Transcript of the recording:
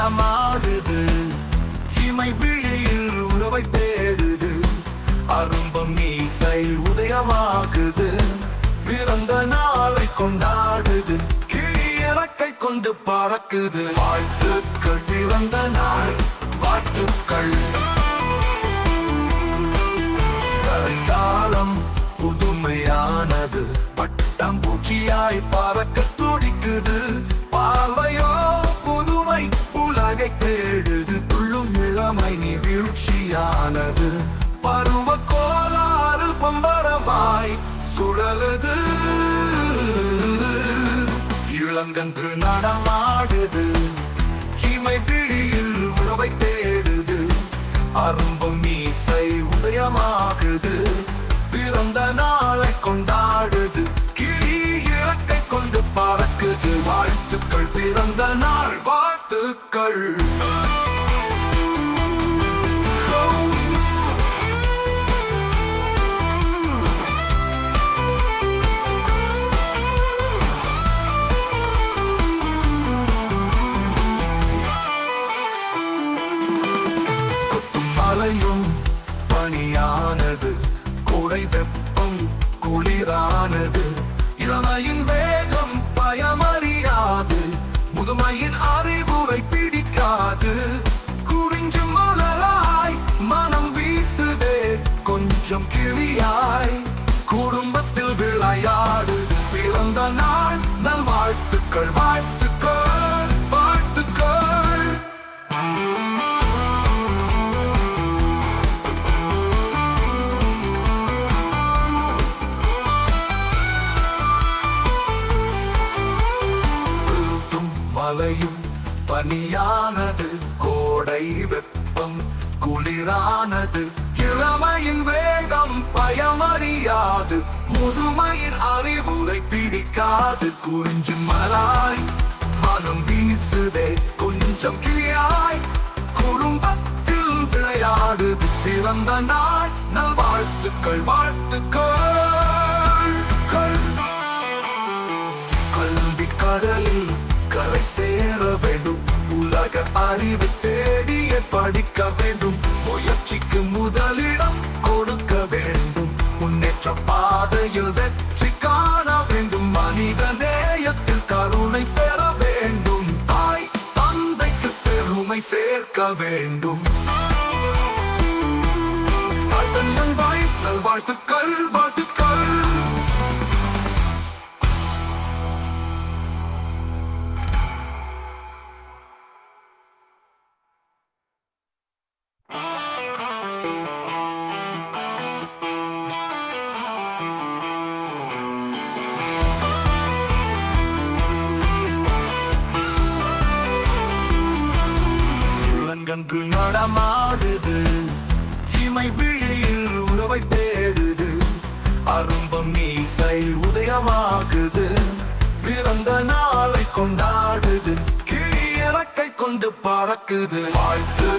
நடமாடுது, இமை விழியில் உறவை தேடுது, அரும்பம் மீசை உதயமாகுது, பிறந்த நாளை கொண்டாடுது, கிளி இறக்கை கொண்டு பறக்குது. வாழ்த்துக்கள், பிறந்த நாள் வாழ்த்துக்கள். காலம் புதுமையானது, பட்டாம்பூச்சியாய் பறக்க துடிக்குது, பார்வையோ புதுமை உலகை தேடுது, துள்ளும் இளமை நீ வீழ்ச்சியானது, பருவ கோளாறு பம்பரமாய் சுழலுது, இளங்கன்று நடமாடுது, இமை விழியில் உறவை தேடுது, அரும்பும் மீசை உதயமாகுது, பிறந்த நாளை கொண்டாடுது, கிளி இறக்கை கொண்டு பறக்குது. வாழ்த்துக்கள், பிறந்த நாள் வாழ்த்துக்கள். மழையும் பனியானது, கோடை வெப்பம் குளிரானது, இளமையின் வேகம் பயமறியாது, முதுமையின் அறிவுரை பிடிக்காது, குறிஞ்சு மலராய் மனம் வீசுதே கொஞ்சம் கிளியாய், குடும்பத்தில் விளையாடுது, பிறந்த நாள் நல் வாழ்த்துக்கள். வாழ்த்துக்கள், வாழ்த்துக்கள். மழையும் பனியானது, கோடை வெப்பம் குளிரானது, இளமையின் வேகம் பயமறியாது, முதுமையின் அறிவுரை பிடிக்காது, குறிஞ்சு மலாய் மனம் வீசுதே கொஞ்சம் கிளியாய், குடும்பத்தில் விளையாடுது, பிறந்த நாள் நல் வாழ்த்துக்கள். வாழ்த்துக்கள். கல்வி கடலில் கரை சேர வேண்டும், உலக அறிவு தேடிய படிக்க வேண்டும், முயற்சிக்கு முதலிடம் கொடுக்க வேண்டும், முன்னேற்ற பாதையில் வெற்றி காண வேண்டும், மனித நேயத்தில் கருணை பெற வேண்டும், தாய் தந்தைக்கு பெருமை சேர்க்க வேண்டும். வாழ்த்துக்கள், வாழ்த்துக்கள். இளங்கன்று நடமாடுது, இமை விழியில் உறவை தேடுது, அரும்பம் மீசை உதயமாகுது, பிறந்த நாளை கொண்டாடுது, கிளி இறக்கை கொண்டு பறக்குது. வாழ்த்து